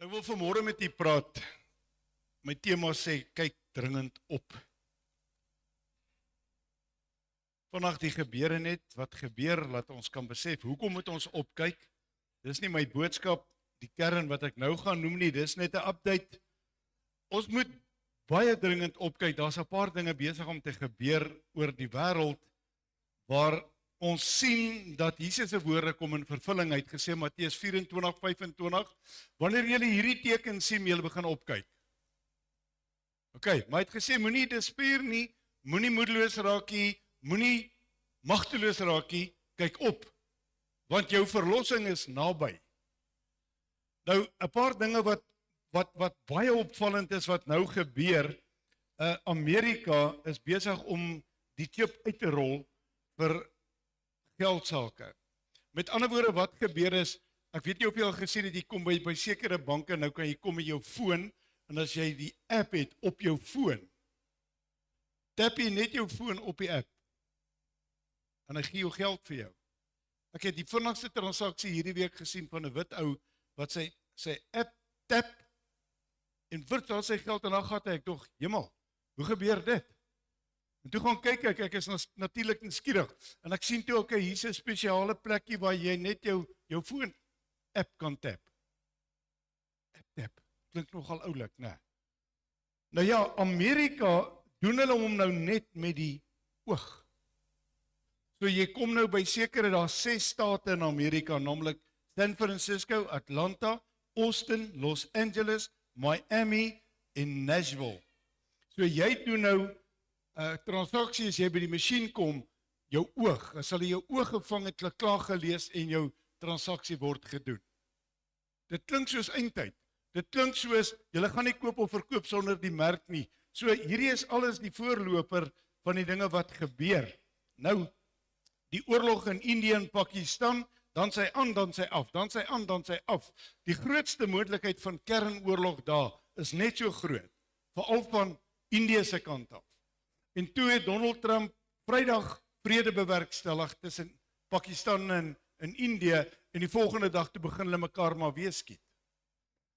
Ek wil vanmôre met u praat. My tema sê, kyk dringend op. Vandag die gebeure net, wat gebeur, laat ons kan besef, hoekom moet ons opkyk? Dis nie my boodskap, die kern wat ek nou gaan noem nie, dis net 'n update. Ons moet baie dringend opkyk, daar's 'n paar dinge besig om te gebeur oor die wêreld, waar ons sien dat Jesus se woorde kom in vervulling. Hy het gesê, Matteus 24:25, wanneer julle hierdie teken sien, julle begin opkyk. OK, maar hy het gesê, moenie despair nie, moenie moedeloos raak nie, moenie magteloos raak nie, kyk op, want jou verlossing is naby. Nou, 'n paar dinge wat baie opvallend is wat nou gebeur. Amerika is besig om die chip uit te rol vir geldsake. Met ander woorde, wat gebeur is, ek weet nie of jy al gesien het, jy kom by sekere banke, nou kan jy kom met jou foon, en as jy die app het op jou foon, tap jy net jou foon op die app, en hy gee jou geld vir jou. Ek het die vinnigste transaksie hierdie week gesien van 'n wit ou, wat sy app tap, en virtueel sy geld, en dan gaat hy, ek dog, jemel, hoe gebeur dit? En toe gaan kyk ek is natuurlik nuuskierig, en ek sien toe, okay, hier's 'n spesiale plekkie waar jy net jou foon app kan tap. App tap, klink nogal oulik, né? Nou ja, Amerika doen hulle hom nou net met die oog. So jy kom nou by sekere, daar 6 state in Amerika, naamlik San Francisco, Atlanta, Austin, Los Angeles, Miami en Nashville. So jy doen nou transaksie, as jy by die masjien kom, jou oog, as hulle jou oog gevang het, klaar gelees en jou transaksie word gedoen. Dit klink soos eindtyd. Dit klink soos, julle gaan nie koop of verkoop sonder die merk nie. So hierdie is alles die voorloper van die dinge wat gebeur. Nou, die oorlog in Indië en Pakistan, dan sy aan, dan sy af, dan sy aan, dan sy af. Die grootste moontlikheid van kernoorlog daar is net so groot, veral van Indië se kant af. En toe het Donald Trump Vrydag vrede bewerkstellig tussen Pakistan en Indië, en die volgende dag toe begin hulle mekaar maar weer skiet.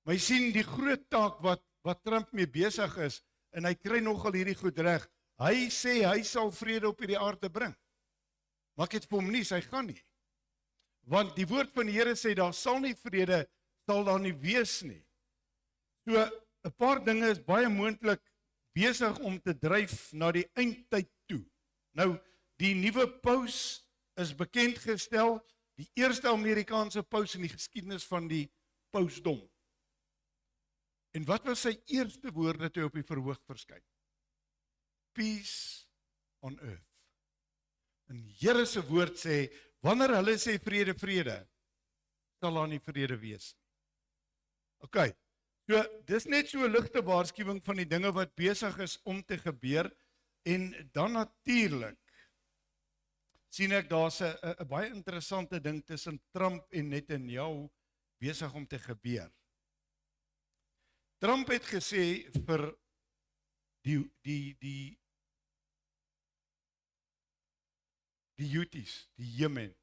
Maar jy sien die groot taak wat Trump mee besig is, en hy kry nogal hierdie goed reg. Hy sê hy sal vrede op hierdie aarde bring. Maar ek het vir hom nie, hy gaan nie. Want die woord van die Here sê, daar sal nie vrede, sal daar nie wees nie. So, 'n paar dinge is baie moontlik besig om te dryf na die eindtyd toe. Nou, die nuwe paus is bekend gestel, die eerste Amerikaanse paus in die geskiedenis van die pausdom. En wat was sy eerste woorde toe hy op die verhoog verskyn? Peace on earth. En Here se woord sê, wanneer hulle sê vrede, vrede, sal daar nie vrede wees. OK. So, dis net so 'n ligte waarskuwing van die dinge wat besig is om te gebeur, en dan natuurlik sien ek daar's 'n baie interessante ding tussen Trump en Netanyahu besig om te gebeur. Trump het gesê vir die Houthis, die Jemen.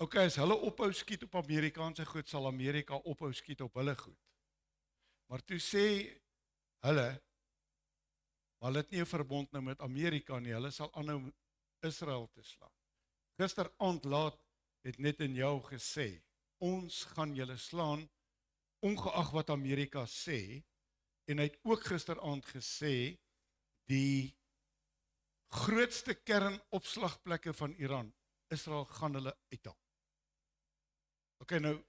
OK, as hulle ophou skiet op Amerikaanse goed, sal Amerika ophou skiet op hulle goed. Maar toe sê hulle het nie 'n verbond nou met Amerika nie, hulle sal aanhou Israel te slaan. Gisteraand laat het Netanyahu gesê, ons gaan julle slaan, ongeag wat Amerika sê, en hy het ook gisteraand gesê, die grootste kernopslagplekke van Iran, Israel gaan hulle uithaal. OK, nou,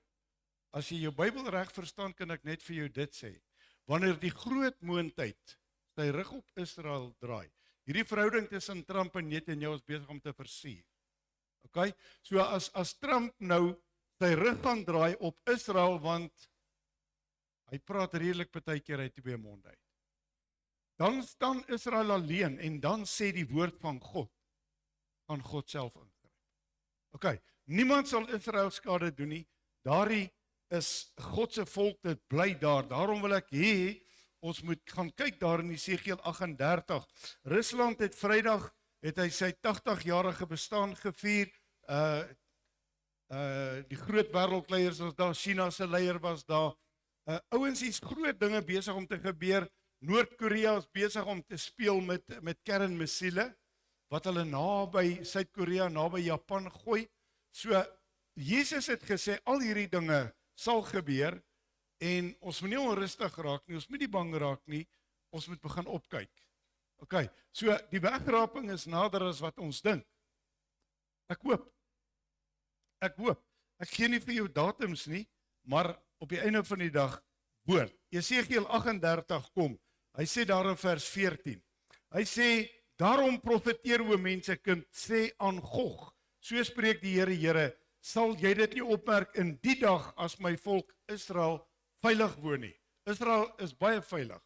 as jy jou Bybel reg verstaan, kan ek net vir jou dit sê. Wanneer die groot moondheid sy rug op Israel draai, hierdie verhouding tussen Trump en Netanyahu is besig om te versuur. OK, so as Trump nou sy rug gaan draai op Israel, want hy praat redelik partykeer uit twee monde uit, dan staan Israel alleen, en dan sê die woord van God, gaan God self ingryp. OK, niemand sal Israel skade doen nie, daardie is God se volk, dit bly daar, daarom wil ek hê, ons moet gaan kyk daar in Jesegiel 38, Rusland het Vrydag, het hy sy 80-jarige bestaan gevier, Die groot wêreldleiers was daar, China se leier was daar. Ouens, hier's groot dinge besig om te gebeur. Noord-Korea is besig om te speel met kernmissiele wat hulle naby Suid-Korea, naby Japan gooi. So Jesus het gesê al hierdie dinge sal gebeur en ons moet nie onrustig raak nie, ons moet nie bang raak nie, ons moet begin opkyk. OK, so die wegraping is nader as wat ons dink. Ek hoop. Ek gee nie vir jou datums nie, maar op die einde van die dag woord. Jesegiel 38 kom. Hy sê daar in vers 14. Hy sê, daarom profeteer o mensekind, sê aan Gog, so spreek die Here, sal jy dit nie opmerk in die dag as my volk Israel veilig woon nie. Israel is baie veilig.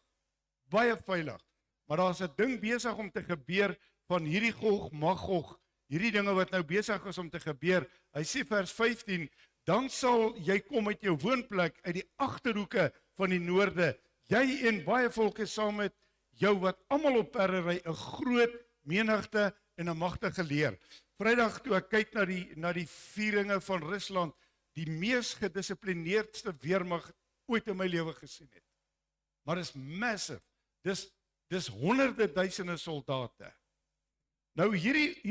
Maar daar's 'n ding besig om te gebeur van hierdie Gog, Magog, hierdie dinge wat nou besig is om te gebeur. Hy sê vers 15, dan sal jy kom uit jou woonplek uit die agterhoeke van die noorde, jy en baie volke saam met jou wat almal op perde ry, 'n groot menigte en 'n magtige leer. Vrydag toe ek kyk na die vieringe van Rusland, die mees gedissiplineerdste weermag ooit in my lewe gesien het. Maar dis massive. Dis honderde duisende soldate. Nou hierdie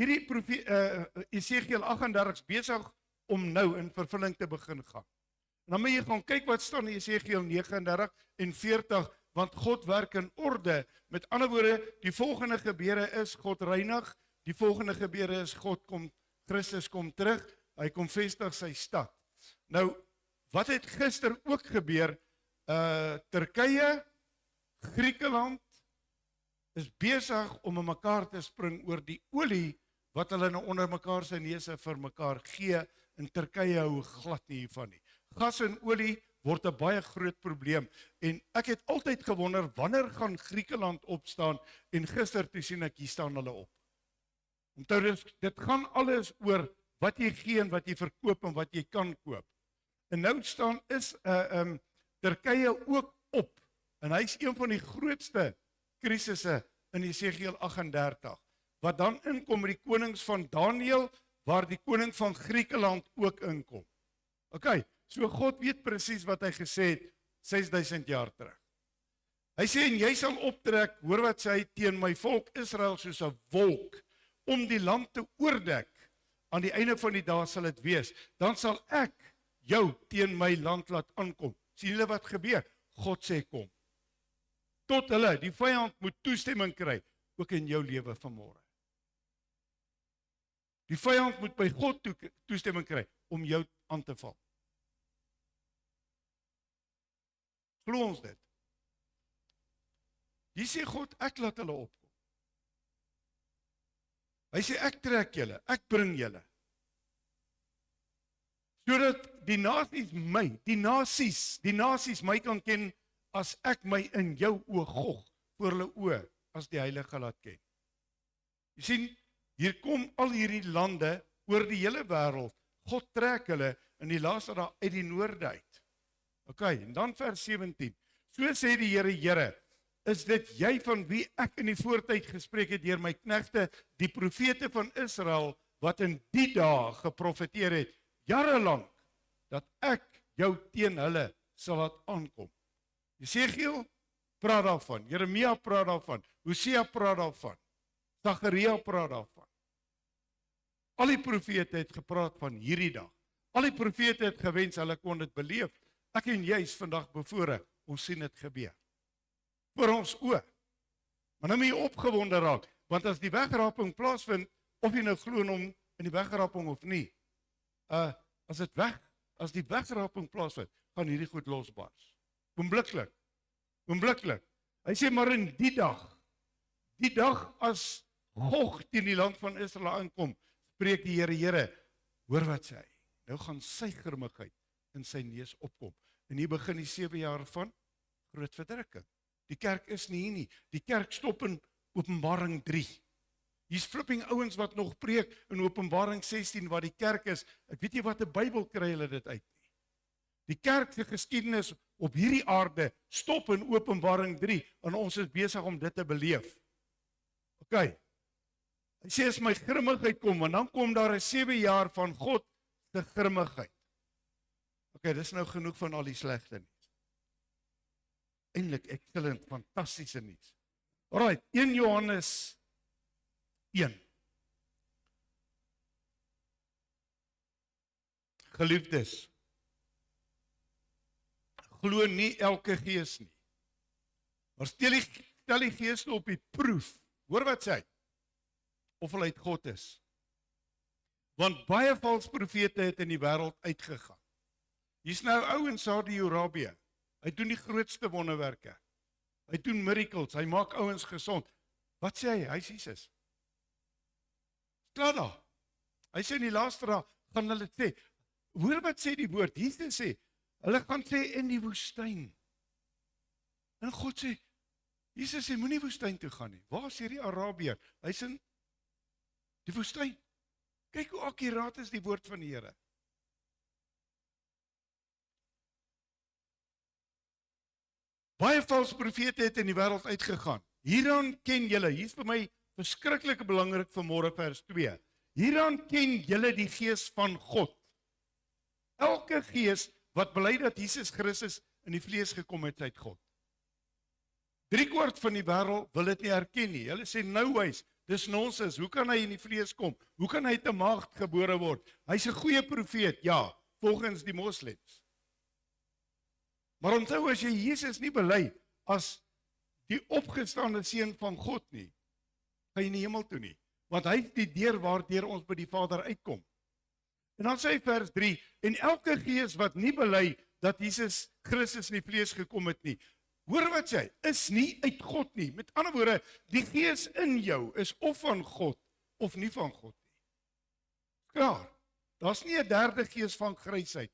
Jesegiel 38 is besig om nou in vervulling te begin gaan. En dan moet jy gaan kyk wat staan in Jesegiel 39 en 40, want God werk in orde. Met ander woorde, die volgende gebeure is God reinig, die volgende gebeure is Christus kom terug, hy kom vestig sy stad. Nou, wat het gister ook gebeur? Turkye, Griekeland is besig om in mekaar te spring oor die olie wat hulle nou onder mekaar se neuse vir mekaar gee, en Turkye hou glad nie hiervan nie. Gas en olie word 'n baie groot probleem, en ek het altyd gewonder, wanneer gaan Griekeland opstaan, en gister toe sien ek, hier staan hulle op. Onthou, dit gaan alles oor wat jy gee en wat jy verkoop en wat jy kan koop. En nou staan Turkye ook op, en hy is een van die grootste krisisse in Jesegiel 38, wat dan inkom met die konings van Daniël, waar die koning van Griekeland ook inkom. OK, so God weet presies wat hy gesê het 6000 jaar terug. Hy sê, en jy sal optrek, hoor wat sê hy, teen my volk Israel soos 'n wolk, om die land te oordek. Aan die einde van die dae sal dit wees. Dan sal ek jou teen my land laat aankom. Sien julle wat gebeur? God sê kom. Tot hulle, die vyand moet toestemming kry, ook in jou lewe vanmôre. Die vyand moet by God toestemming kry om jou aan te val. Glo ons dit? Hier sê God, ek laat hulle opkom. Hy sê, ek trek julle, ek bring julle. Sodat die nasies my kan ken, as ek my in jou oë Gog, voor hulle oë, as die heilige laat ken. Jy sien, hier kom al hierdie lande oor die hele wêreld. God trek hulle in die laaste dae uit die noorde uit. OK, en dan vers 17. So sê die Here, is dit jy van wie ek in die voortyd gespreek het deur my knegte, die profete van Israel, wat in die dae geprofeteer het, jarelang, dat ek jou teen hulle sal laat aankom. Jesegiel praat daarvan, Jeremia praat daarvan, Hosea praat daarvan, Sagaria praat daarvan. Al die profete het gepraat van hierdie dag. Al die profete het gewens hulle kon dit beleef. Ek en jy is vandag bevoorreg, ons sien dit gebeur. Voor ons oë. Maar nou moet jy opgewonde raak, want as die wegraping plaasvind, of jy nou glo in hom in die wegraping of nie, as die wegraping plaasvind, gaan hierdie goed losbars. Oombliklik. Hy sê maar in die dag as Gog teen die land van Israel aankom, spreek die Here, hoor wat sê hy. Nou gaan sy grimmigheid in sy neus opkom. En hier begin die 7 jaar van groot verdrukking. Die kerk is nie hier nie. Die kerk stop in Openbaring 3. Hier's flipping ouens wat nog preek in Openbaring 16 waar die kerk is. Ek weet nie wat 'n Bybel kry hulle dit uit nie. Die kerk se geskiedenis op hierdie aarde stop in Openbaring 3 en ons is besig om dit te beleef. OK. Hy sê as my grimmigheid kom, en dan kom daar 'n 7 jaar van God se grimmigheid. Okay, dis nou genoeg van al die slegte nuus. Eintlik excellent, fantastiese nuus. Alright, 1 Johannes 1. Geliefdes, glo nie elke gees nie. Maar stel die gees op die proef. Hoor wat sê hy? Of hulle uit God is. Want baie valse profete het in die wêreld uitgegaan. Hier's nou ou in Saudi-Arabië. Hy doen die grootste wonderwerke. Hy doen miracles, hy maak ouens gesond. Wat sê hy? Hy's Jesus. Klaar daar. Hy sê in die laaste dae gaan hulle sê, hoor wat sê die woord? Jesus sê, hulle gaan sê in die woestyn. En God sê, Jesus sê, moenie woestyn toe gaan nie. Waar is hierdie Arabier? Hy's in die woestyn. Kyk hoe akkuraat is die woord van die Here. Baie valse profete het in die wêreld uitgegaan. Hieraan ken julle, hier's vir my verskriklik belangrik vanmôre vers 2. Hieraan ken julle die gees van God. Elke gees wat bely dat Jesus Christus in die vlees gekom het uit God. 3/4 van die wêreld wil dit nie erken nie. Hulle sê no ways, dis nonsens. Hoe kan hy in die vlees kom? Hoe kan hy te maagd gebore word? Hy's 'n goeie profeet, ja, volgens die moslems. Maar onthou as jy Jesus nie bely as die opgestane seun van God nie, gaan jy nie hemel toe nie, want hy is die deur waardeur ons by die Vader uitkom. En dan sê hy vers 3, en elke gees wat nie bely dat Jesus Christus in die vlees gekom het nie, hoor wat sê hy, is nie uit God nie. Met ander woorde, die gees in jou is of van God of nie van God nie. Klaar, daar's nie 'n derde gees van grysheid.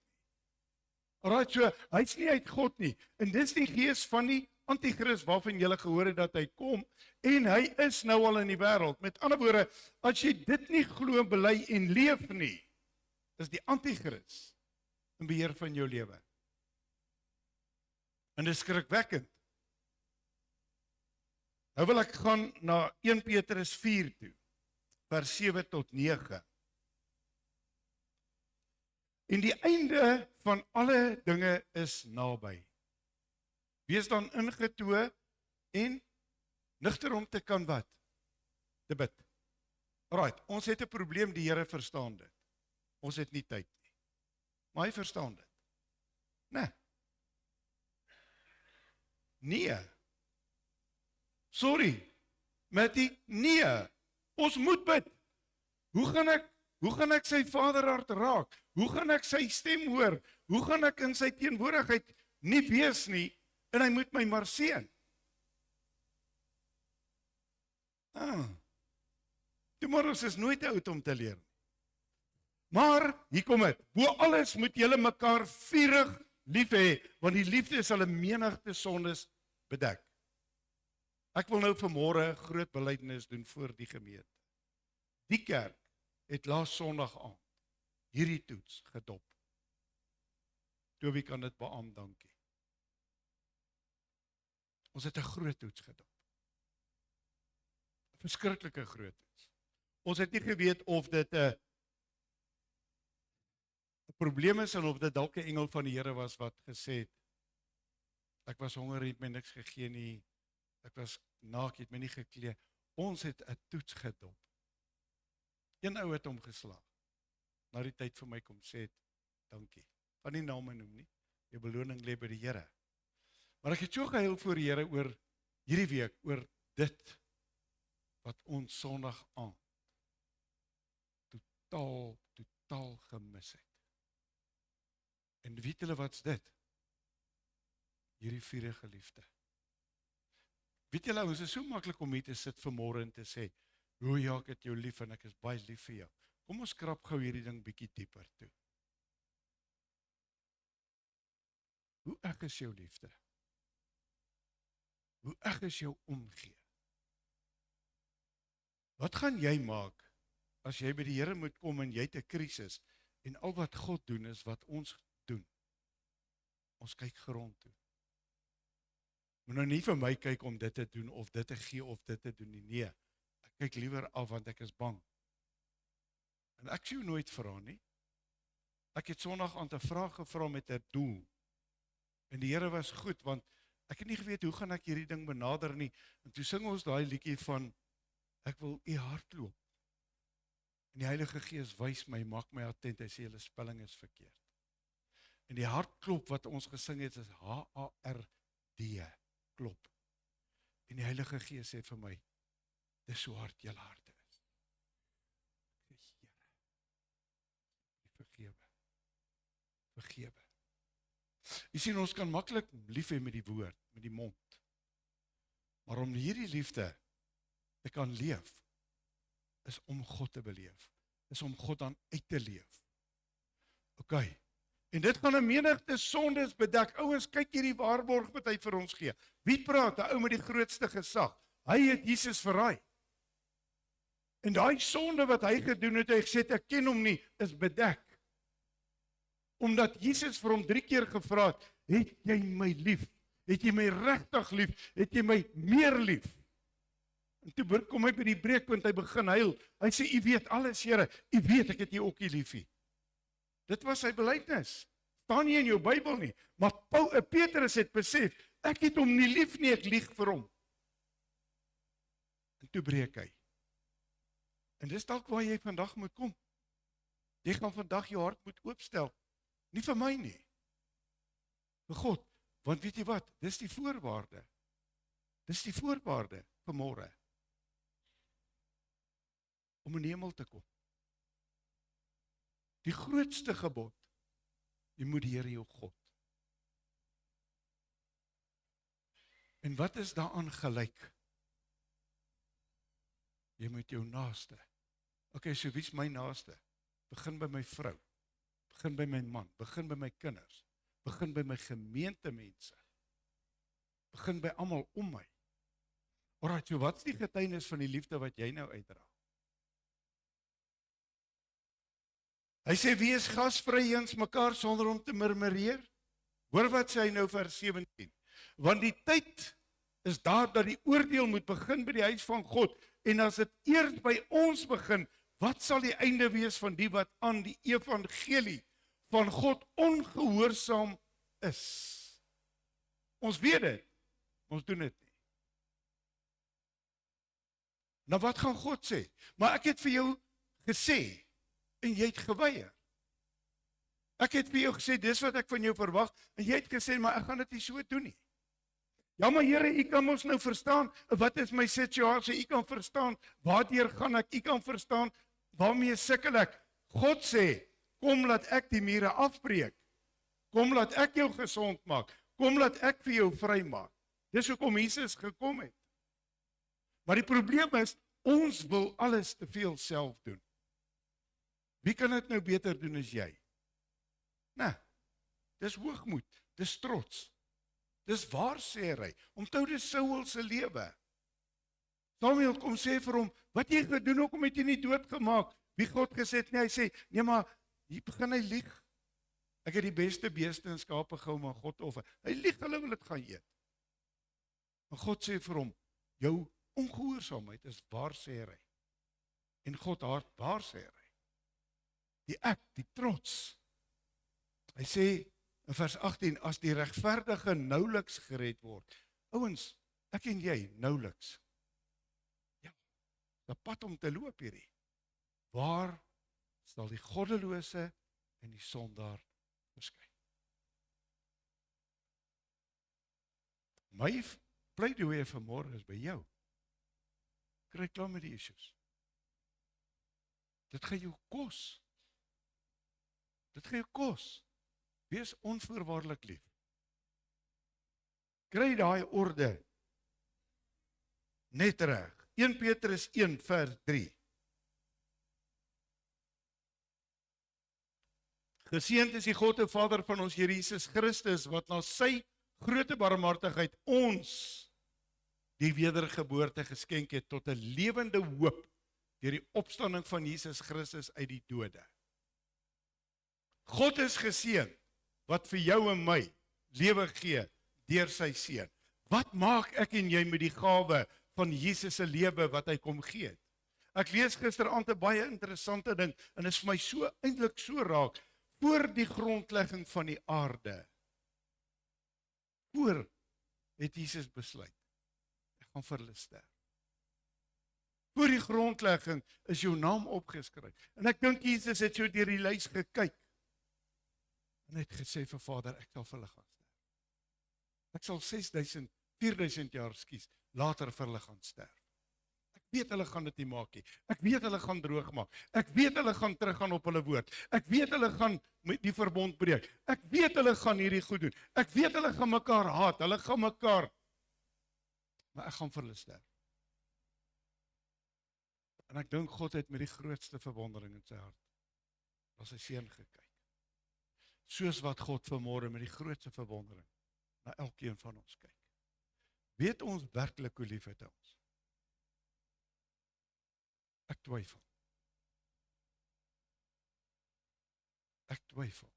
Alraai, so, hy's nie uit God nie, en dis die gees van die antichrist waarvan jy gehoor het dat hy kom, en hy is nou al in die wêreld. Met ander woorde, as jy dit nie glo, bely en leef nie, is die antichrist in beheer van jou lewe. En dit is skrikwekkend. Nou wil ek gaan na 1 Petrus 4 toe, vers 7 tot 9. En die einde van alle dinge is naby. Wees dan ingetoe en nugter om te kan wat? Te bid. Alright, ons het 'n probleem, die Here verstaan dit. Ons het nie tyd nie. Maar hy verstaan dit. Nee. Sorry. Mattie, nee. Ons moet bid. Hoe gaan ek sy vaderhart raak? Hoe gaan ek sy stem hoor? Hoe gaan ek in sy teenwoordigheid nie wees nie, en hy moet my maar seën? Tomorrow is nooit te oud om te leer. Maar, hier kom het, bo alles moet julle mekaar vurig lief hê, want die liefde sal 'n menigte sondes bedek. Ek wil nou vanmôre groot belydenis doen voor die gemeente. Die kerk het laas Sondag aand hierdie toets gedop. Toby kan dit beamoen, dankie. Ons het 'n groot toets gedop. 'n Verskriklike groot toets. Ons het nie geweet of dit 'n probleem is en of dit dalk 'n engel van die Here was wat gesê het, ek was honger, het my niks gegee nie, ek was naak, het my nie geklee. Ons het 'n toets gedop. Een ou het hom geslaag. Na die tyd vir my kom sê het, dankie. Van nie name noem nie, jou beloning lê by die Here. Maar ek het so gehuil voor die Here oor hierdie week, oor dit wat ons Sondag aand totaal gemis het. En weet julle wat's dit? Hierdie vurige liefde. Weet julle, ons is so maklik om hier te sit vanmôre en te sê, o ja, ek het jou lief en ek is baie lief vir jou. Kom ons krap gou hierdie ding bietjie dieper toe. Hoe erg is jou liefde? Hoe erg is jou omgee? Wat gaan jy maak as jy by die Here moet kom en jy het 'n krisis en al wat God doen is wat ons doen? Ons kyk grond toe. Moet nou nie vir my kyk om dit te doen of dit te gee of dit te doen nie. Nee, ek kyk liewer af want ek is bang. En ek sê jou nooit vra nie. Ek het Sondag aan 'n vraag gevra met 'n doel. En die Here was goed, want ek het nie geweet hoe gaan ek hierdie ding benader nie. En toe sing ons daai liedjie van ek wil u hardloop. En die Heilige Gees wys my, maak my attent, hy sê julle spelling is verkeerd. En die hartklop wat ons gesing het is H-A-R-D, klop. En die Heilige Gees sê vir my, dis so hard julle harte is. Ek sê, Here, vergewe. Jy sien, ons kan maklik lief hê met die woord, met die mond. Maar om hierdie liefde te kan leef, is om God te beleef. Is om God dan uit te leef. OK. En dit gaan 'n menigte sondes bedek. Ouens, kyk hierdie waarborg wat hy vir ons gee. Wie praat? 'n Ou met die grootste gesag. Hy het Jesus verraai. En daai sonde wat hy gedoen het, hy gesê ek ken hom nie, is bedek. Omdat Jesus vir hom 3 keer gevra het jy my lief? Het jy my regtig lief? Het jy my meer lief? En toe kom hy by die breekpunt, hy begin huil. Hy sê, u weet alles, Here, u weet ek het jy ook nie liefie. Dit was sy belydenis. Staan nie in jou Bybel nie. Maar Petrus het besef, ek het hom nie lief nie, ek lieg vir hom. En toe breek hy. En dis dalk waar jy vandag moet kom. Jy gaan vandag jou hart moet oopstel. Nie vir my nie. Vir God. Want weet jy wat? Dis die voorwaarde. Dis die voorwaarde vir môre. Om in die hemel te kom. Die grootste gebod. Jy moet die Here jou God. En wat is daaraan gelyk? Jy moet jou naaste. OK, so wie's my naaste? Begin by my vrou. Begin by my man. Begin by my kinders. Begin by my gemeentemense. Begin by almal om my. Alraai, so wat's die getuienis van die liefde wat jy nou uitdra? Hy sê, wees gasvry eens mekaar sonder om te murmureer. Hoor wat sê hy nou vers 17. Want die tyd is daar dat die oordeel moet begin by die huis van God. En as dit eers by ons begin, wat sal die einde wees van die wat aan die evangelie van God ongehoorsaam is? Ons weet dit, ons doen dit nie. Nou wat gaan God sê? Maar ek het vir jou gesê, en jy het geweier. Ek het vir jou gesê, dis wat ek van jou verwag, en jy het gesê, maar ek gaan dit nie so doen nie. Ja, maar Here, u kan ons nou verstaan, wat is my situasie, u kan verstaan, waardeur gaan ek, u kan verstaan, waarmee sukkel ek. God sê, kom laat ek die mure afbreek, kom laat ek jou gesond maak, kom laat ek vir jou vry maak. Dis hoekom Jesus gekom het. Maar die probleem is, ons wil alles te veel self doen. Wie kan dit nou beter doen as jy? Nee, dis hoogmoed, dis trots. Dis waarsêry. Onthou dis Saul se lewe. Samuel kom sê vir hom, wat jy gedoen, hoekom het jy nie doodgemaak? Wie God gesê het, nee, hy sê, nee, maar hier begin hy lieg. Ek het die beste beeste en skape gehou, maar God offer. Hy lieg, hulle wil dit gaan eet. Maar God sê vir hom, jou ongehoorsaamheid is waarsêry. En God haat waarsêry. Die ek, die trots. Hy sê in vers 18, as die regverdige nouliks gered word. Ouens, ek en jy, nouliks. Ja, die pad om te loop hierdie. Waar sal die goddelose en die sondaar verskyn? My pleidooi vanmôre is by jou. Kry klaar met die issues. Dit gaan jou kos. Dit gaan jou kos. Wees onvoorwaardelik lief. Kry daai orde net reg. 1 Petrus 1 vers 3. Geseënd is die God en Vader van ons Here Jesus Christus, wat na sy groote barmhartigheid ons die wedergeboorte geskenk het tot 'n lewende hoop deur die opstanding van Jesus Christus uit die dode. God is geseën wat vir jou en my lewe gee deur sy seun. Wat maak ek en jy met die gawe van Jesus se lewe wat hy kom gee het? Ek lees gisteraand 'n baie interessante ding en dit is vir my so eintlik so raak. voor die grondlegging van die aarde, voor het Jesus besluit, ek gaan vir hulle sterf. Voor die grondlegging is jou naam opgeskryf. En ek dink Jesus het so deur die lys gekyk, en het gesê vir Vader, ek sal vir hulle gaan sterf. Ek sal 6000, 4000 jaar later vir hulle gaan sterf. Ek weet hulle gaan dit nie maak nie. Ek weet hulle gaan droog maak. Ek weet hulle gaan teruggaan op hulle woord. Ek weet hulle gaan met die verbond breek. Ek weet hulle gaan hierdie goed doen. Ek weet hulle gaan mekaar haat. Hulle gaan mekaar. Maar ek gaan vir hulle sterf. En ek dink God het met die grootste verwondering in sy hart na sy seun gekyk. Soos wat God vanmôre met die grootste verwondering na elkeen van ons kyk. Weet ons werklik hoe lief het hy ons? Ek twyfel. Ek twyfel.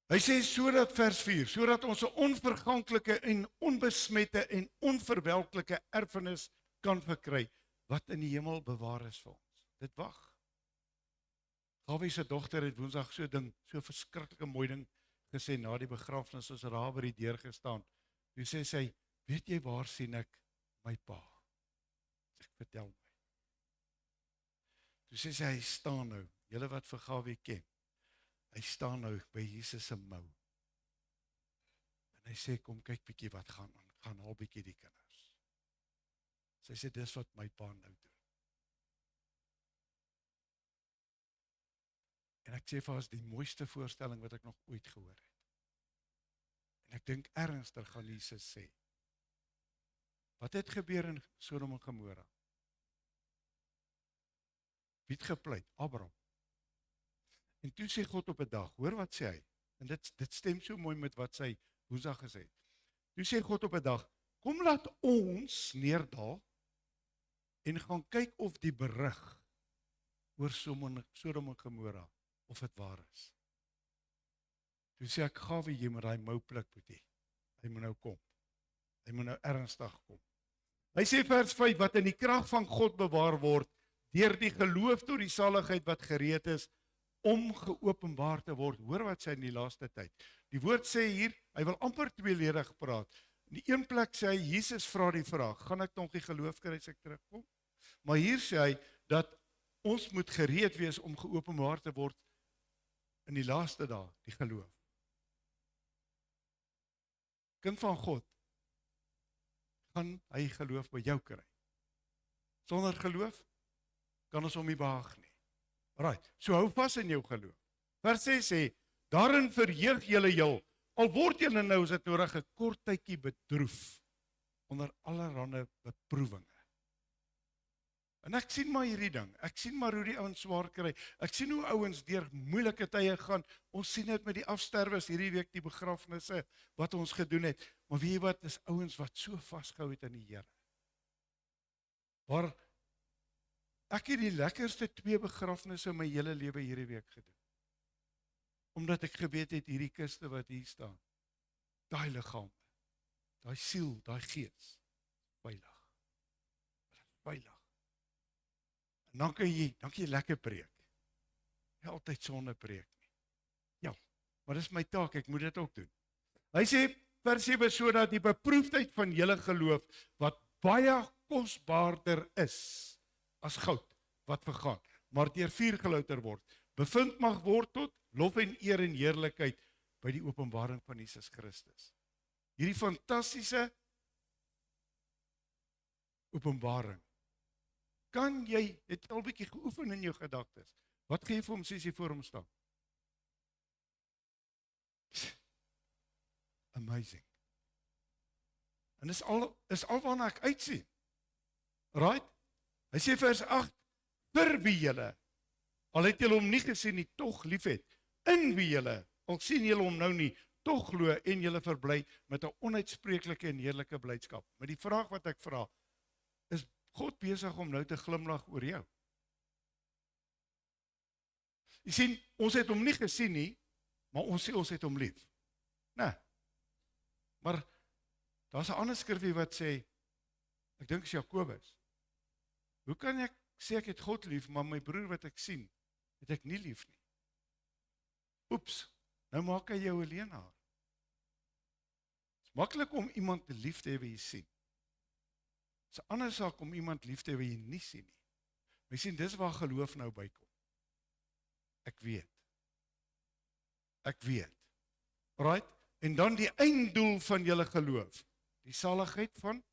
Hy sê sodat vers 4, sodat ons 'n onverganklike en onbesmette en onverwelklike erfenis kan verkry, wat in die hemel bewaar is vir ons. Dit wag. Gawie se dogter het Woensdag so ding, so verskriklike mooi ding gesê na die begrafnis, as daar by die deur gestaan. Toe sê sy, weet jy waar sien ek my pa? Ek vertel my. Toe sê sy, hy staan nou, julle wat vir Gawie ken, hy staan nou by Jesus se mou. En hy sê, kom kyk bietjie wat gaan haal bietjie die kinders. Sy sê, dis wat my pa nou doen. En ek sê vir ons, die mooiste voorstelling wat ek nog ooit gehoor het. En ek dink ernstig gaan Jesus sê, wat het gebeur in Sodom en Gomora? Wie het gepleit? Abraham. En toe sê God op 'n dag, hoor wat sê hy? En dit stem so mooi met wat sy Woensdag gesê het. Toe sê God op 'n dag, kom laat ons neerdal en gaan kyk of die berig oor Sodom en Gomora, of het waar is. Toe sê ek, Gawie, jy moet hy mou pluk, boetie. Hy moet nou kom. Hy moet nou ernstig kom. Hy sê vers 5, wat in die krag van God bewaar word, deur die geloof tot die saligheid wat gereed is, om geopenbaar te word. Hoor wat sê in die laaste tyd. Die woord sê hier, hy wil amper tweeledig praat. In die een plek sê hy, Jesus vra die vraag, gaan ek nog die geloof kry as ek terugkom? Maar hier sê hy, dat ons moet gereed wees om geopenbaar te word in die laaste dae, die geloof. Kind van God, gaan hy geloof by jou kry. Sonder geloof, kan ons hom nie behaag nie. Right, so hou vas in jou geloof. Vers 6 sê, daarin verheug julle heel, al word julle nou, as dit nodig, 'n kort tydjie bedroef, onder allerhande beproewinge. En ek sien maar hierdie ding, ek sien maar hoe die ouens swaar kry, ek sien hoe ouens deur moeilike tye gaan, ons sien dit met die afsterwes, hierdie week die begrafnisse, wat ons gedoen het, maar weet jy wat, is ouens wat so vasgehou het aan die Here. Maar, ek het die lekkerste 2 begrafnisse in my hele lewe hierdie week gedoen. Omdat ek geweet het, hierdie kiste wat hier staan, daai liggaam, daai siel, daai gees, veilig. Veilig. En dan kan jy lekker preek. Nie altyd sonder preek nie. Ja, maar dis my taak, ek moet dit ook doen. Hy sê, vers 7, sodat die beproefdheid van julle geloof, wat baie kosbaarder is, as goud, wat vergaan, maar deur vuur gelouter word, bevind mag word tot lof en eer en heerlikheid by die openbaring van Jesus Christus. Hierdie fantastiese openbaring. Kan jy, het al 'n bietjie geoefen in jou gedagtes, wat gee jy vir hom as jy voor hom staan? Amazing. En is al waarna ek uitsien. Right? Hy sê vers 8, vir wie julle, al het julle hom nie gesien nie, tog lief het, in wie julle, al sien julle hom nou nie, tog glo en julle verbly met 'n onuitspreeklike en heerlike blydskap. Met die vraag wat ek vra, is God besig om nou te glimlag oor jou? Jy sien, ons het hom nie gesien nie, maar ons sê ons het hom lief. Nee. Maar daar's 'n ander skrifgie wat sê, ek dink is Jakobus, hoe kan ek sê ek het God lief, maar my broer wat ek sien, het ek nie lief nie. Oeps, nou maak hy jou 'n leenaar. Dit is maklik om iemand lief te hê wat jy sien. Dit is 'n ander saak om iemand lief te hê wat jy nie sien nie. Maar jy sien, dis waar geloof nou bykom. Ek weet. Right? En dan die einddoel van julle geloof, die saligheid van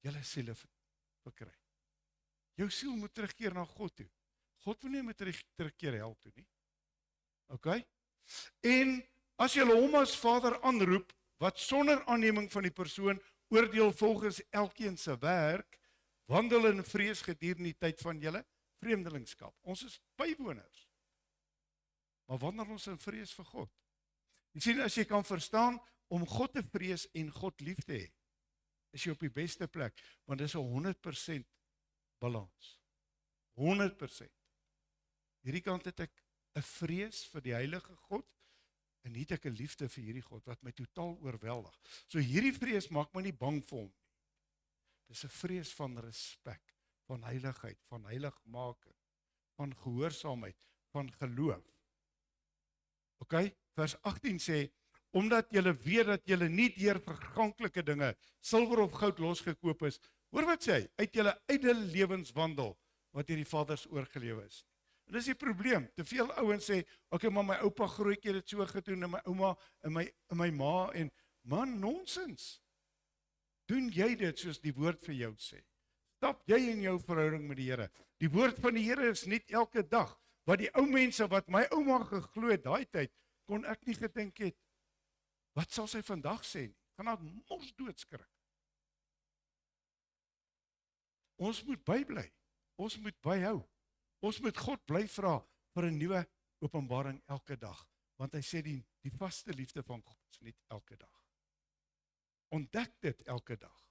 julle siele verkry. Jou siel moet terugkeer na God toe. God wil nie moet terugkeer hel toe nie. Okay? En as julle hom as Vader aanroep, wat sonder aanneming van die persoon oordeel volgens elkeen se werk, wandel in vrees gedurende die tyd van julle vreemdelingskap. Ons is bywoners. Maar wandel ons in vrees vir God. Jy sien, as jy kan verstaan om God te vrees en God lief te hê, is jy op die beste plek, want dit is 100% balans. 100%. Hierdie kant het ek 'n vrees vir die heilige God, en hier het ek 'n liefde vir hierdie God, wat my totaal oorweldig. So hierdie vrees maak my nie bang vir hom. Dis 'n vrees van respek, van heiligheid, van heiligmaking, van gehoorsaamheid, van geloof. Okay? Vers 18 sê, omdat julle weet dat julle nie deur verganklike dinge, silwer of goud losgekoop is, hoor wat sê hy, uit julle ydelle lewenswandel, wat deur die vaders oorgelewe is. En dis die probleem, te veel ouens sê, okay, maar my oupa grootjie het dit so gedoen, en my ouma, en my ma, en man, nonsens. Doen jy dit soos die woord vir jou sê? Stap jy in jou verhouding met die Here? Die woord van die Here is nie elke dag, wat die ou mense, wat my ouma geglo het, daai tyd, kon ek nie gedink het, wat sal sy vandag sê nie? Gaan haar mos doodskrik. Ons moet bybly, ons moet byhou, ons moet God bly vra vir 'n nuwe openbaring elke dag, want hy sê die vaste liefde van God is net elke dag. Ontdek dit elke dag,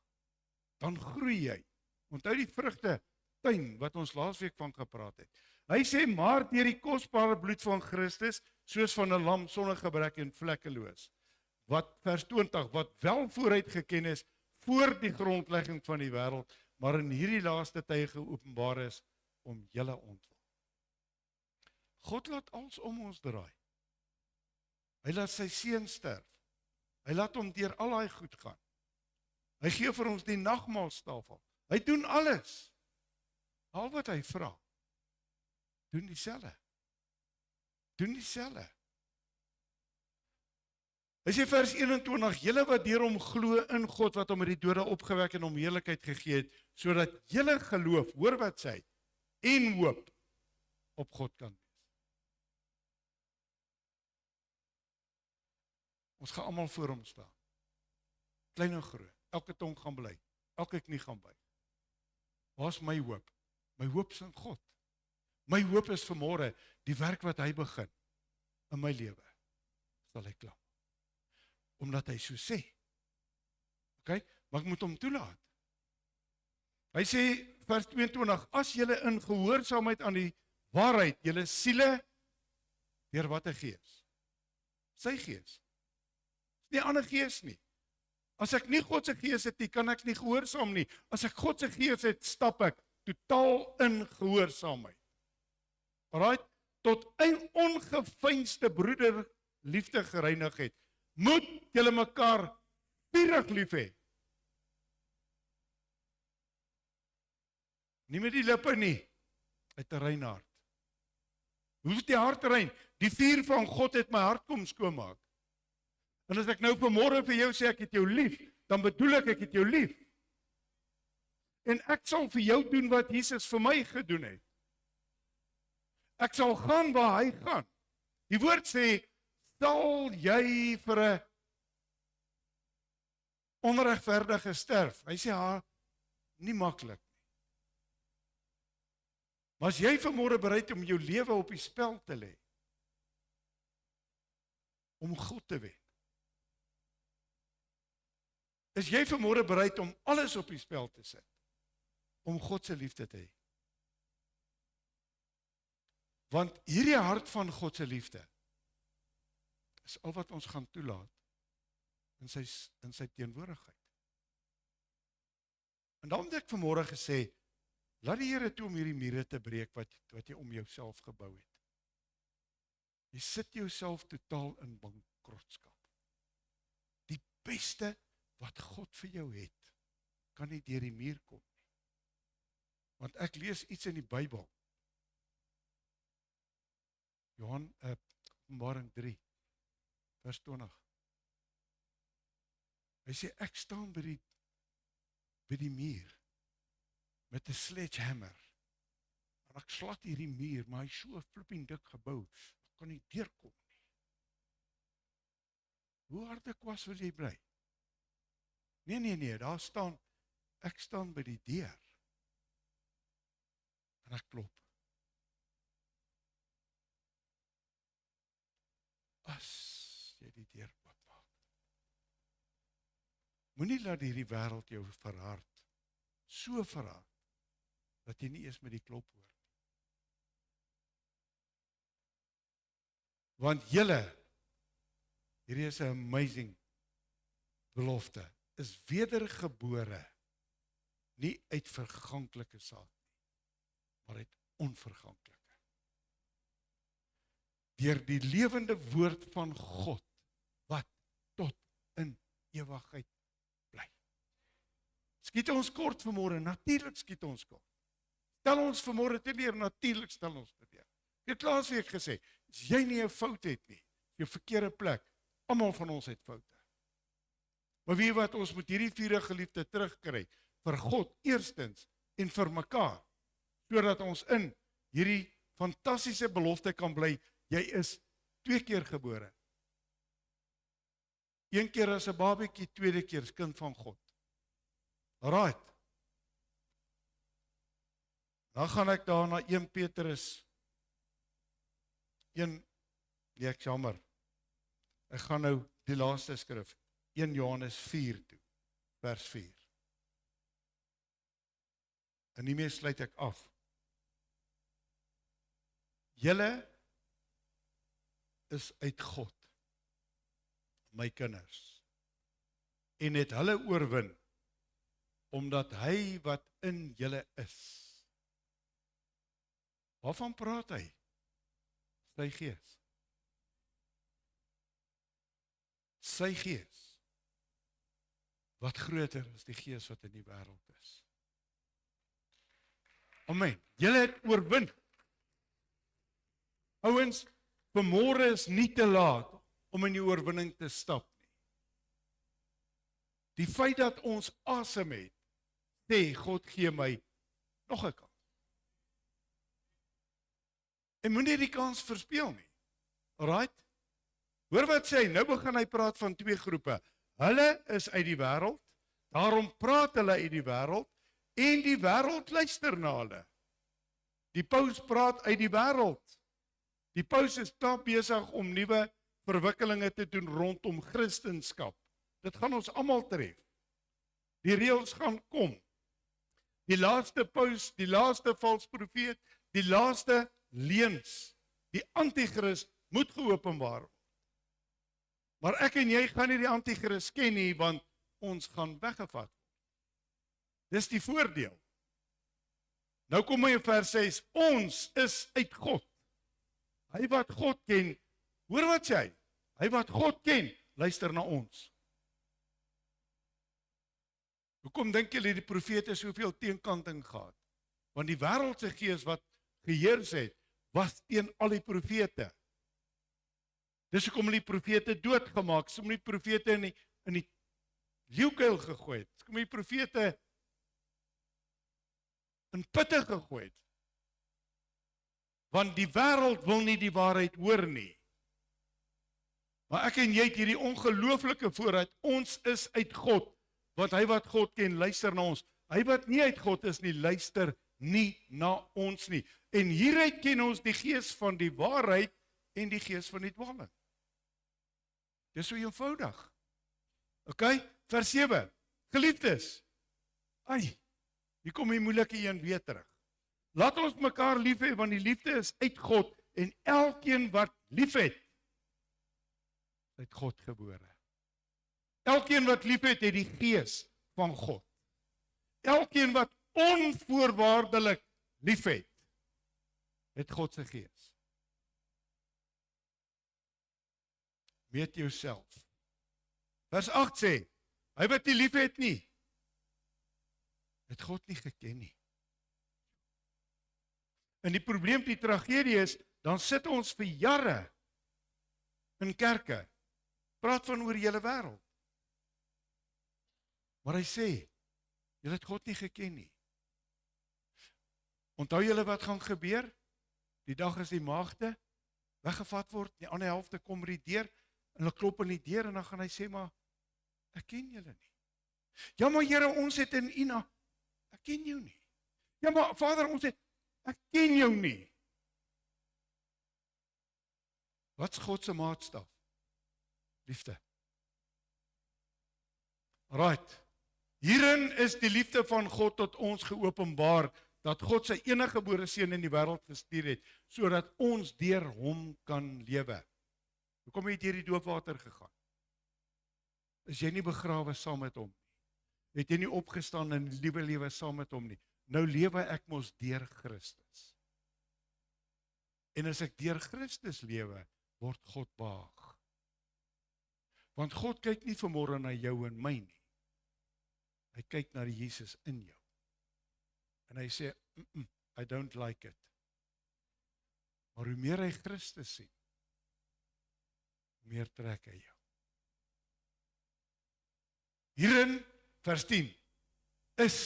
dan groei jy. Onthou die vrugte tuin wat ons laasweek van gepraat het. Hy sê, maar deur die kosbare bloed van Christus, soos van 'n lam sonder gebrek en vlekkeloos, wat vers 20, wat wel vooruit geken is, voor die grondlegging van die wêreld, maar in hierdie laaste tye geopenbaar is, om julle ontwil. God laat alles om ons draai. Hy laat sy seun sterf. Hy laat hom deur al daai goed gaan. Hy gee vir ons die nagmaaltafel. Hy doen alles. Al wat hy vra. Doen dieselfde. Hy sê vers 21, julle wat deur hom glo in God wat hom uit die dode opgewek en hom heerlikheid gegee het, sodat julle geloof, hoor wat sê, en hoop op God kan wees. Ons gaan almal voor hom staan. Klein en groot, elke tong gaan bely, elke knie gaan buig. Waar is my hoop? My hoop is in God. My hoop is vanmôre, die werk wat hy begin in my lewe, sal hy klaar. Omdat hy so sê. Okay? Maar ek moet hom toelaat. Hy sê, vers 22, as julle in gehoorsaamheid aan die waarheid, julle siele, deur wat 'n gees? Sy gees. Dis nie 'n ander gees nie. As ek nie God se gees het nie, kan ek nie gehoorsaam nie. As ek God se gees het, stap ek totaal in gehoorsaamheid. Alright? Tot 'n ongeveinsde broederliefde gereinig het. Moet julle mekaar vurig lief hê. Nie met die lippe nie, uit 'n rein hart. Hoe is die hart rein? Die vuur van God het my hart kom skoonmaak. En as ek nou vanmôre vir jou sê ek het jou lief, dan bedoel ek het jou lief. En ek sal vir jou doen wat Jesus vir my gedoen het. Ek sal gaan waar hy gaan. Die woord sê, sal jy vir 'n onregverdige sterf? Hy sê, nie maklik nie. Maar as jy vanmôre bereid om jou lewe op die spel te lê, om God te wen, is jy vanmôre bereid om alles op die spel te sit, om God se liefde te hê? Want hierdie hart van God se liefde is al wat ons gaan toelaat in sy teenwoordigheid. En daarom het ek vanmôre gesê, laat die Here toe om hierdie mure te breek wat jy om jouself gebou het. Jy sit jouself totaal in bankrotskap. Die beste wat God vir jou het, kan nie deur die muur kom. Want ek lees iets in die Bybel. Openbaring 3, vers 20. Hy sê, ek staan by die muur, met 'n sledgehammer, en ek slat hierdie muur, maar hy is so 'n flipping dik gebou, ek kan nie deurkom nie. Hoe harde kwas wil jy bly? Nee, daar staan, ek staan by die deur, en ek klop. As jy die deur oopmaak, moenie laat hierdie wêreld jou verhard, so verhard, dat jy nie eers met die klop hoor. Want hierdie is 'n amazing belofte, is wedergebore, nie uit verganklike saad nie, maar uit onverganklike. Deur die lewende woord van God, wat tot in ewigheid bly. Skiet ons kort vanmôre? Natuurlik skiet ons kort. Stel ons vanmôre te leer, natuurlik stel ons te leer. Ek het laasweek gesê, as jy nie 'n fout het nie, jou verkeerde plek, almal van ons het foute. Maar weet wat, ons moet hierdie vierde geliefde terugkry, vir God eerstens, en vir mekaar, sodat ons in hierdie fantastiese belofte kan bly. Jy is 2 keer gebore. 1 keer as 'n babietjie, 2de keer as kind van God. Alright. Dan gaan ek daar na 1 Petrus 1, nee, ek jammer. Ek gaan nou die laaste skrif, 1 Johannes 4 toe, vers 4. En hiermee sluit ek af. Julle is uit God, my kinders, en het hulle oorwin, omdat hy wat in julle is. Waarvan praat hy? Sy gees. Sy gees, wat groter is die gees wat in die wêreld is. Amen. Julle het oorwin. Ouens, vanmôre is nie te laat om in die oorwinning te stap nie. Die feit dat ons asem het, sê God gee my nog 'n kans. En moenie die kans verspeel nie. Alright? Hoor wat sê hy, nou begin hy praat van 2 groepe. Hulle is uit die wêreld, daarom praat hulle uit die wêreld, en die wêreld luister na hulle. Die paus praat uit die wêreld. Die paus is tans besig om nuwe verwikkelinge te doen rondom Christendom. Dit gaan ons almal tref. Die reëls gaan kom. Die laaste paus, die laaste valse profeet, die laaste leuns, die anti-kris moet geopenbaar word. Maar ek en jy gaan nie die anti-kris ken nie, want ons gaan weggevat word. Dis die voordeel. Nou kom hy in vers 6, ons is uit God. Hy wat God ken, hoor wat sê hy? Hy wat God ken, luister na ons. Hoekom dink julle die profete soveel teenkanting gehad? Want die wêreldse gees wat geheers het, was teen al die profete. Dis hoekom hulle die profete doodgemaak, dis hoekom die profete in die leeukuil gegooi het, dis hoekom die profete in putte gegooi het. Want die wêreld wil nie die waarheid hoor nie. Maar ek en jy het hierdie ongelooflike vooruit, ons is uit God, want hy wat God ken, luister na ons. Hy wat nie uit God is nie, luister nie na ons nie. En hieruit ken ons die gees van die waarheid en die gees van die dwaalling. Dis so eenvoudig. OK, vers 7. Geliefdes, hier kom die moeilike een weer terug. Laat ons mekaar lief hê, want die liefde is uit God, en elkeen wat lief het, uit God gebore. Elkeen wat lief het, het die gees van God. Elkeen wat onvoorwaardelik lief het God se gees. Meet jouself. Vers 8 sê, hy wat nie lief het nie, het God nie geken nie. En die probleem, die tragedie is, dan sit ons vir jare in kerke, praat van oor die hele wêreld. Maar hy sê, julle het God nie geken nie. Onthou julle wat gaan gebeur? Die dag as die maagde weggevat word, die ander helfte kom by die deur, en hulle klop in die deur, en dan gaan hy sê, maar, ek ken julle nie. Ja, maar Here, ons het in Ina, ek ken jou nie. Ja, maar Vader, ek ken jou nie. Wat is God se maatstaf? Liefde. Right. Hierin is die liefde van God tot ons geopenbaar, dat God sy enige gebore seun in die wêreld gestuur het, sodat ons deur hom kan lewe. Hoekom het jy deur die doopwater gegaan? Is jy nie begrawe saam met hom? Het jy nie opgestaan in die nuwe lewe saam met hom nie? Nou lewe ek mos deur Christus. En as ek deur Christus lewe, word God behaag. Want God kyk nie vanmôre na jou en my nie. Hy kyk na die Jesus in jou. En hy sê, I don't like it. Maar hoe meer hy Christus sien, hoe meer trek hy jou. Hierin, vers 10, is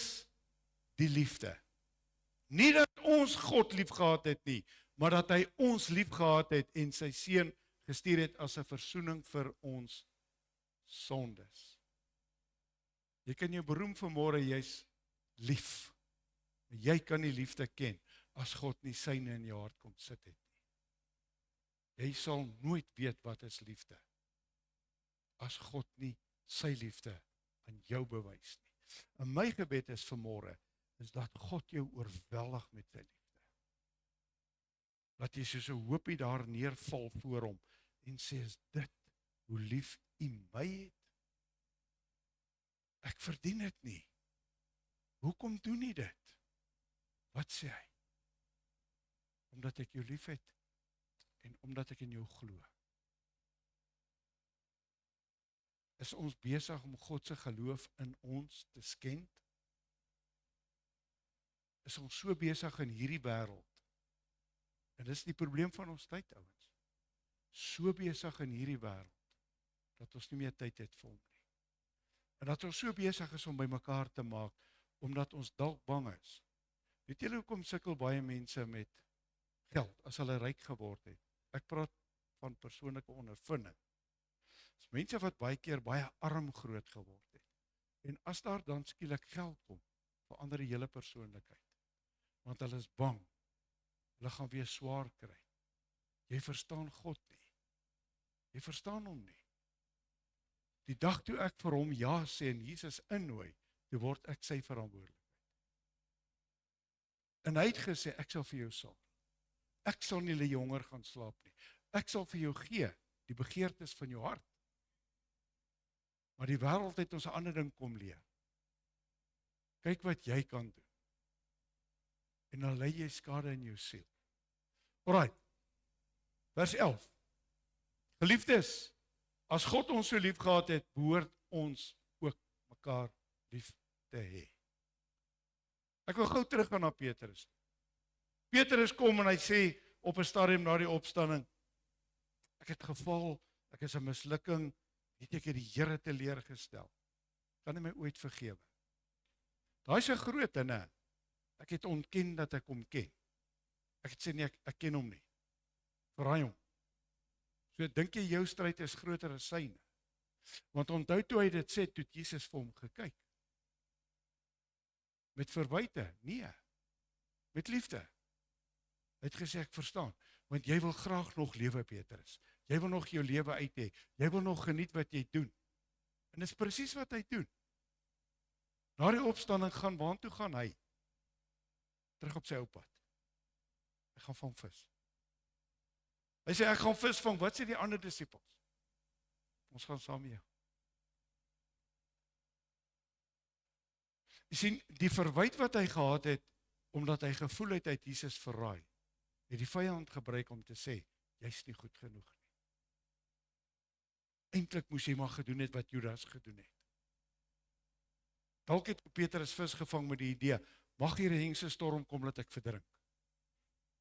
die liefde. Nie dat ons God lief gehad het nie, maar dat hy ons lief gehad het en sy seun gestuur het as 'n versoening vir ons sondes. Jy kan jou beroem vanmôre, jy's lief. Jy kan nie liefde ken as God nie syne in jou hart kom sit het nie. Jy sal nooit weet wat is liefde as God nie sy liefde aan jou bewys nie. En my gebed is vanmôre is dat God jou oorweldig met sy liefde. Dat jy soos 'n hoopie daar neerval voor hom en sê, is dit hoe lief U my het? Ek verdien dit nie. Hoekom doen U dit? Wat sê hy? Omdat ek jou lief het en omdat ek in jou glo. Is ons besig om God se geloof in ons te skend? Is ons so besig in hierdie wêreld? En dis die probleem van ons tyd, ouens. So besig in hierdie wêreld dat ons nie meer tyd het vir hom nie. En dat ons so besig is om by mekaar te maak omdat ons dalk bang is. Weet julle hoekom sukkel baie mense met geld as hulle ryk geword het? Ek praat van persoonlike ondervinding. Dis mense wat baie keer baie arm groot geword het. En as daar dan skielik geld kom, verander die hele persoonlikheid. Want hulle is bang. Hulle gaan weer swaar kry. Jy verstaan God nie. Jy verstaan hom nie. Die dag toe ek vir hom ja sê en Jesus innooi, toe word ek sy verantwoordelikheid. En hy het gesê, ek sal vir jou sorg. Ek sal nie die jonger gaan slaap nie. Ek sal vir jou gee, die begeertes van jou hart. Maar die wêreld het ons 'n ander ding kom leer. Kyk wat jy kan doen. En dan lê jy skade in jou siel. Alright. Vers 11. Geliefdes, as God ons so lief gehad het, behoort ons ook mekaar lief te hê. Ek wil gou teruggaan na Petrus. Petrus kom en hy sê op 'n stadium na die opstanding, ek het geval, ek is 'n mislukking, het ek die Here teleurgestel. Kan hy my ooit vergewe? Daai is 'n groot dinge. Ek het ontken dat ek hom ken. Ek het sê nee, ek ken hom nie. Verraai hom. So dink jy jou stryd is groter as syne? Want onthou toe hy dit sê, toe het Jesus vir hom gekyk. Met verwyte? Nee. Met liefde. Hy het gesê, ek verstaan, want jy wil graag nog lewe, Petrus. Jy wil nog jou lewe uit hê. Jy wil nog geniet wat jy doen. En dis presies wat hy doen. Na die opstanding gaan, waartoe gaan hy? Terug op sy ou pad. Hy gaan vang vis. Hy sê, ek gaan vis vang. Wat sê die ander disippels? Ons gaan saam met jou. Jy sien, die verwyte wat hy gehad het, omdat hy gevoel het, hy het Jesus verraai, het die vyand gebruik om te sê, jy's nie goed genoeg nie. Eintlik moes jy maar gedoen het wat Judas gedoen het. Dalk het Petrus vis gevang met die idee, mag hier 'n hengse storm kom dat ek verdrink.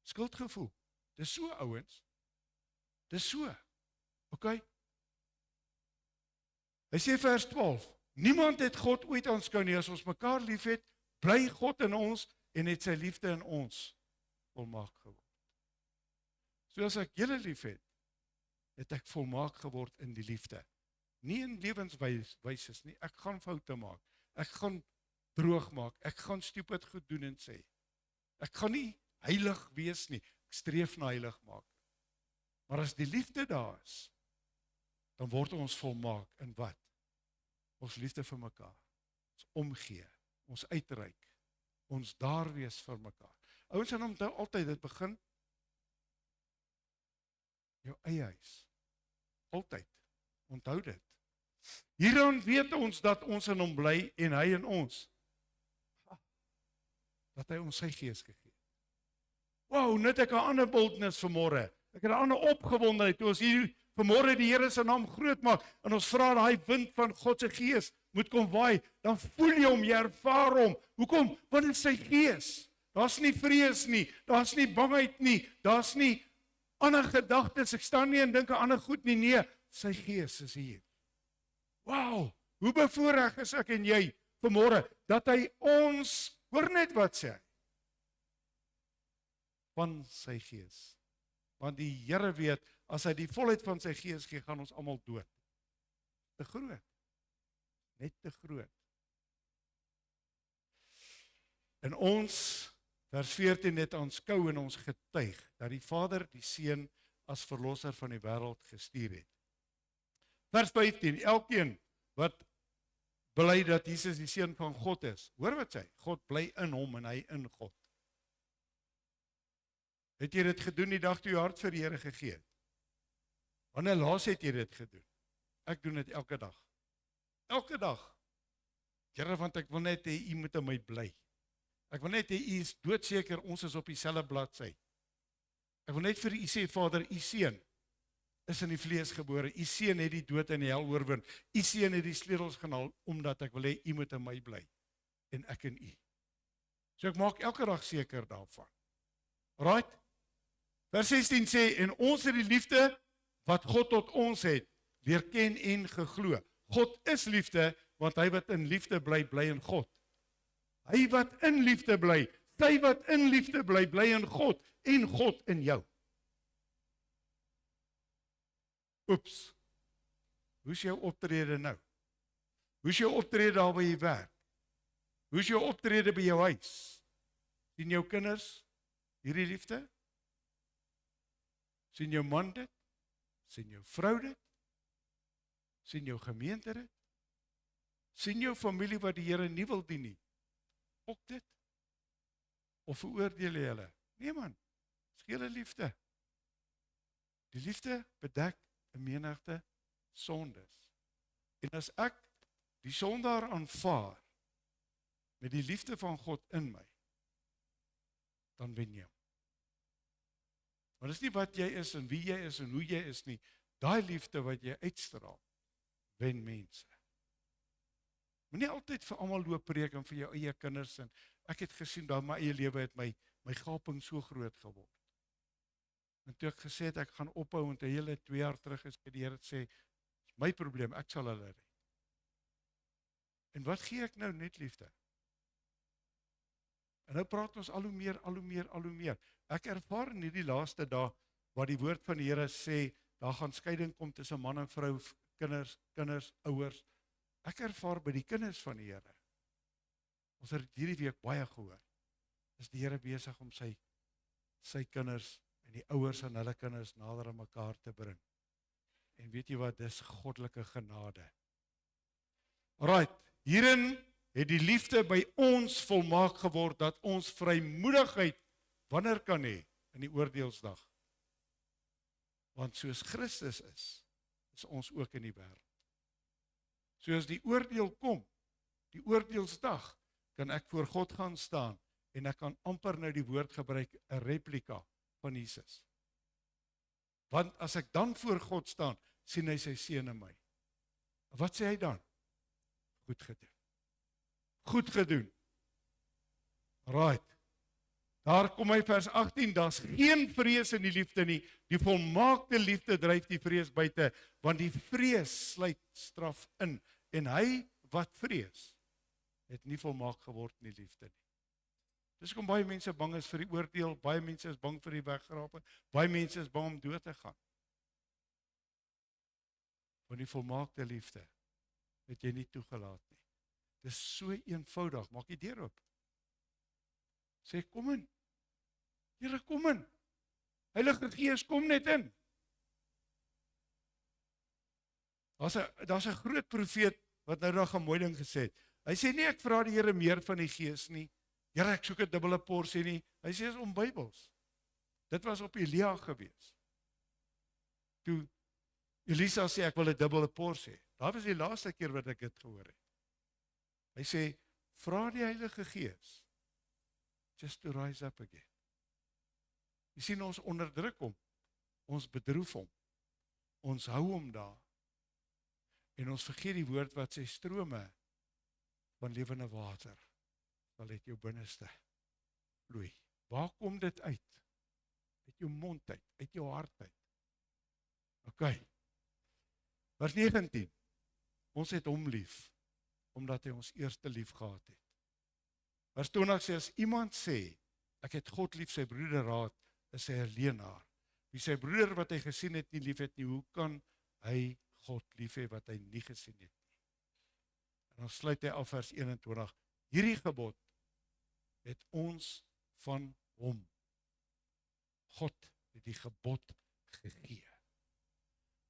Skuldgevoel. Dis so, ouens. Dis so. OK? Hy sê vers 12, niemand het God ooit aanskou nie, as ons mekaar lief het, bly God in ons en het sy liefde in ons volmaak geword. So as ek julle lief het ek volmaak geword in die liefde. Nie in lewenswyses nie, ek gaan foute maak, ek gaan droog maak, ek gaan stupid goed doen en sê. Ek gaan nie heilig wees nie, ek streef na heilig maak. Maar as die liefde daar is, dan word ons volmaak in wat? Ons liefde vir mekaar, ons omgee, ons uitreik, ons daar wees vir mekaar. Ouens, en onthou altyd, dit begin jou eie huis. Altyd. Onthou dit. Hieraan weet ons dat ons in hom bly en hy in ons. Dat hy ons sy gees gegee het. Wow, net ek 'n ander boldness vanmôre. Ek het 'n ander opgewondenheid toe ons hier vanmôre die Here se naam groot maak en ons vra daai wind van God se gees moet kom waai, dan voel jy hom, jy ervaar hom. Hoekom? Want dit is sy gees. Daar's nie vrees nie, daar's nie bangheid nie, daar's nie ander gedagtes, ek staan nie en dink aan ander goed nie, nee, sy gees is hier. Wow, hoe bevoorreg is ek en jy vanmôre, dat hy ons, hoor net wat sê hy, van sy gees. Want die Here weet, as hy die volheid van sy gees gee, gaan ons almal dood. Te groot. Net te groot. En ons, vers 14, het aanskou en ons getuig, dat die Vader die Seun as verlosser van die wêreld gestuur het. Vers 15, elkeen wat bely dat Jesus die Seun van God is, hoor wat sê, God bly in hom en hy in God. Het jy dit gedoen die dag toe jy hart vir die Here gegee het? Wanneer laas het jy dit gedoen? Ek doen dit elke dag. Elke dag. Here, want ek wil net hê u moet in my bly. Ek wil net hê u is doodseker ons is op dieselfde bladsy. Ek wil net vir u sê, Vader, u seun is in die vlees gebore. U seun het die dood en die hel oorwin. U seun het die sleutels gehaal omdat ek wil hê u moet in my bly en ek in u. So ek maak elke dag seker daarvan. Right? Vers 16 sê, en ons het die liefde wat God tot ons het, leer ken en geglo. God is liefde, want hy wat in liefde bly, bly in God. Hy wat in liefde bly, sy wat in liefde bly, bly in God, en God in jou. Oeps, hoe is jou optrede nou? Hoe is jou optrede daar by jy werk? Hoe is jou optrede by jou huis? Sien jou kinders hierdie liefde? Sien jou man dit? Sien jou vrou dit? Sien jou gemeente dit? Sien jou familie wat die Here nie wil dien nie? Ook dit? Of veroordeel jy hulle? Nee man, dis geen liefde. Die liefde bedek 'n menigte sondes. En as ek die sondaar aanvaar met die liefde van God in my, dan wen jy hom. Maar dis nie wat jy is en wie jy is en hoe jy is nie. Daai liefde wat jy uitstraal, wen mense. Moenie altyd vir almal loop preek en vir jou eie kinders en ek het gesien dat my eie lewe het my gaping so groot geword. En toe ek gesê het ek gaan ophou en 'n hele 2 jaar terug is die Here sê, my probleem, ek sal hulle red. En wat gee ek nou? Net liefde. En nou praat ons al hoe meer. Ek ervaar in hierdie laaste dae wat die woord van die Here sê, daar gaan skeiding kom tussen man en vrou, kinders, ouers. Ek ervaar by die kinders van die Here. Ons het hierdie week baie gehoor. Is die Here besig om sy kinders en die ouers en hulle kinders nader aan mekaar te bring. En weet jy wat, dis goddelike genade. Alright, hierin het die liefde by ons volmaak geword, dat ons vrymoedigheid wanneer kan hê? In die oordeelsdag. Want soos Christus is ons ook in die wêreld. Soos die oordeel kom, die oordeelsdag, kan ek voor God gaan staan, en ek kan amper nou die woord gebruik, 'n replika van Jesus. Want as ek dan voor God staan, sien hy sy seun in my. Wat sê hy dan? Goed gedoen. Goed gedoen. Right. Daar kom hy vers 18, daar's geen vrees in die liefde nie. Die volmaakte liefde dryf die vrees buite, want die vrees sluit straf in. En hy wat vrees, het nie volmaak geword in die liefde nie. Dis hoekom baie mense bang is vir die oordeel, baie mense is bang vir die wegrape, baie mense is bang om dood te gaan. Want die volmaakte liefde het jy nie toegelaat nie. Dis so eenvoudig, maak die deur oop. Sê, kom in. Here, kom in. Heilige Gees, kom net in. Daar's 'n groot profeet wat nou dag 'n mooi ding gesê het. Hy sê nie ek vra die Here meer van die Gees nie. Here, ek soek 'n dubbele porsie nie. Hy sê is onbybels. Dit was op Elia gewees. Toe Elisa sê ek wil 'n dubbele porsie. Daar was die laaste keer wat ek dit gehoor het. Hy sê, vra die Heilige Gees just to rise up again. Jy sien, ons onderdruk hom, ons bedroef hom, ons hou hom daar, en ons vergeet die woord wat sê, strome van lewende water sal uit jou binneste vloei. Waar kom dit uit? Uit jou mond uit jou hart uit. OK. Vers 19. Ons het hom lief, omdat hy ons eerste lief gehad het. Vers 20 sê, as iemand sê, ek het God lief, sy broeder haat, is hy 'n leienaar. Wie sy broeder wat hy gesien het nie lief het nie, hoe kan hy God lief hê wat hy nie gesien het nie? En dan sluit hy af vers 21. Hierdie gebod het ons van hom. God het die gebod gegee.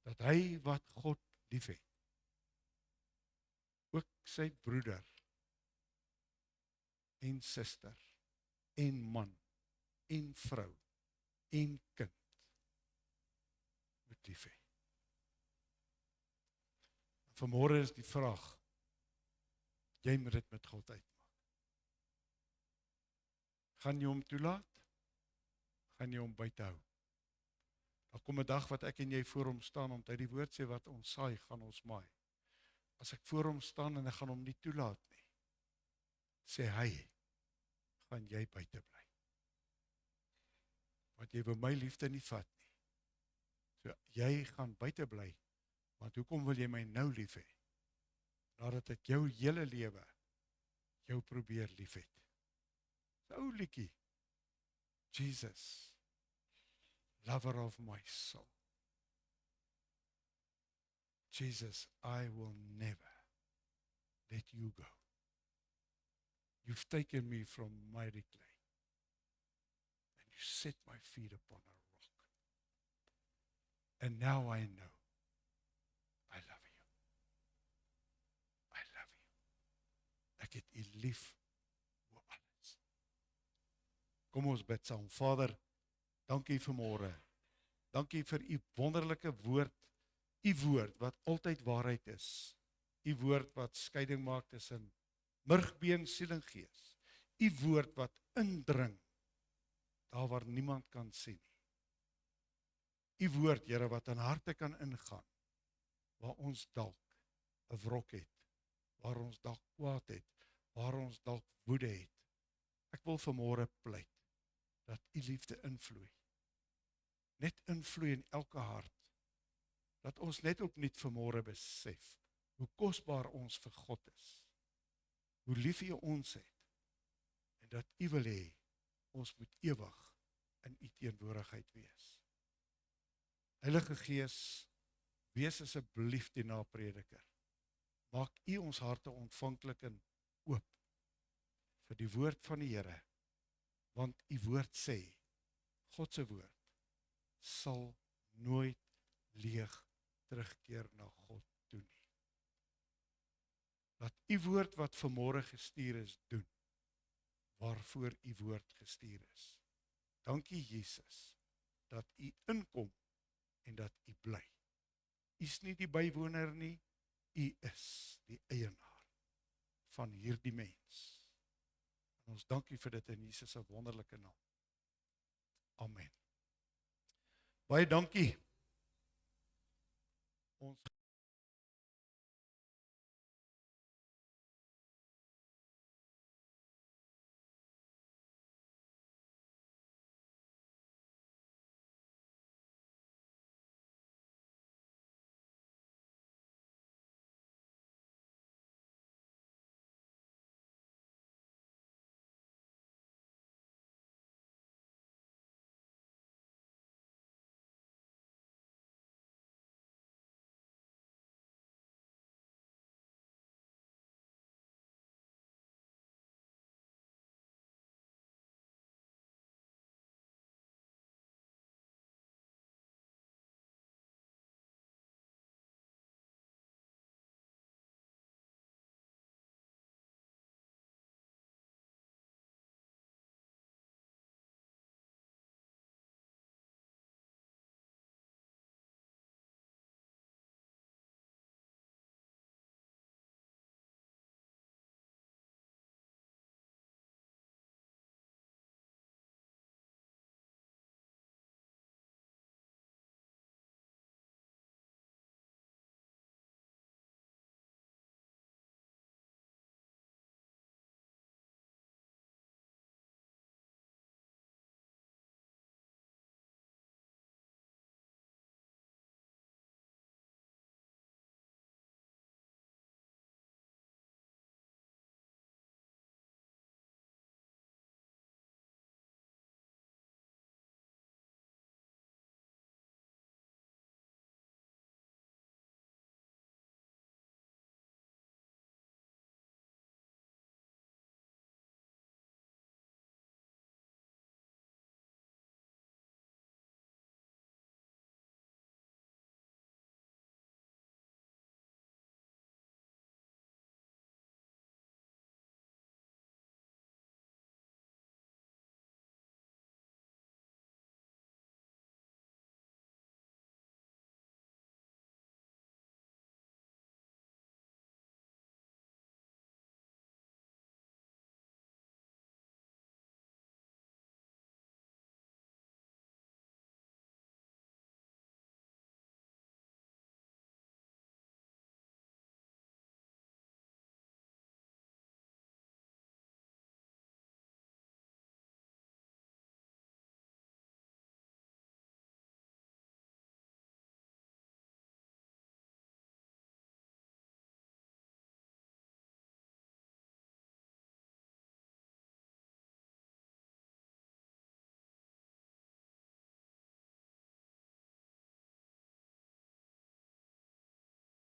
Dat hy wat God lief het, ook sy broeder en suster en man en vrou en kind moet lief hê. Vanmôre is die vraag, jy moet dit met God uitmaak. Gaan jy hom toelaat? Gaan jy hom buite hou? Daar kom 'n dag wat ek en jy voor hom staan, omdat die woord sê wat ons saai, gaan ons maai. As ek voor hom staan en ek gaan hom nie toelaat nie, sê hy, gaan jy buite bly. Want jy wil my liefde nie vat nie. So jy gaan buite bly, want hoekom wil jy my nou lief hê? Nadat ek jou hele lewe jou probeer lief het. Ou liedjie, Jesus, lover of my soul. Jesus, I will never let you go. You've taken me from miry clay, and you set my feet upon a rock. And now I know, I love you. I love you. Ek het u lief oor alles. Kom ons bid saam. Vader, dankie vir môre. Dankie vir u wonderlike woord. U woord wat altyd waarheid is. U woord wat skeiding maak tussen murgbeen, siel en gees. U woord wat indring daar waar niemand kan sien nie. U woord, Here, wat in harte kan ingaan, waar ons dalk 'n wrok het, waar ons dalk kwaad het, waar ons dalk woede het. Ek wil vanmôre pleit dat u liefde invloei. Net invloei in elke hart. Dat ons net opnuut vanmôre besef hoe kosbaar ons vir God is. Hoe lief u ons het. En dat u wil hê ons moet ewig in u teenwoordigheid wees. Heilige Gees, wees asseblief die naprediker. Maak u ons harte ontvanklik en oop vir die woord van die Here. Want u woord sê, God se woord sal nooit leeg terugkeer na God toe nie. Laat u woord wat vanmôre gestuur is doen, waarvoor u woord gestuur is. Dankie Jesus, dat u inkom en dat u bly. U is nie die bywoner nie, u is die eienaar van hierdie mens. En ons dankie vir dit in Jesus se wonderlike naam. Amen. Baie dankie. Ons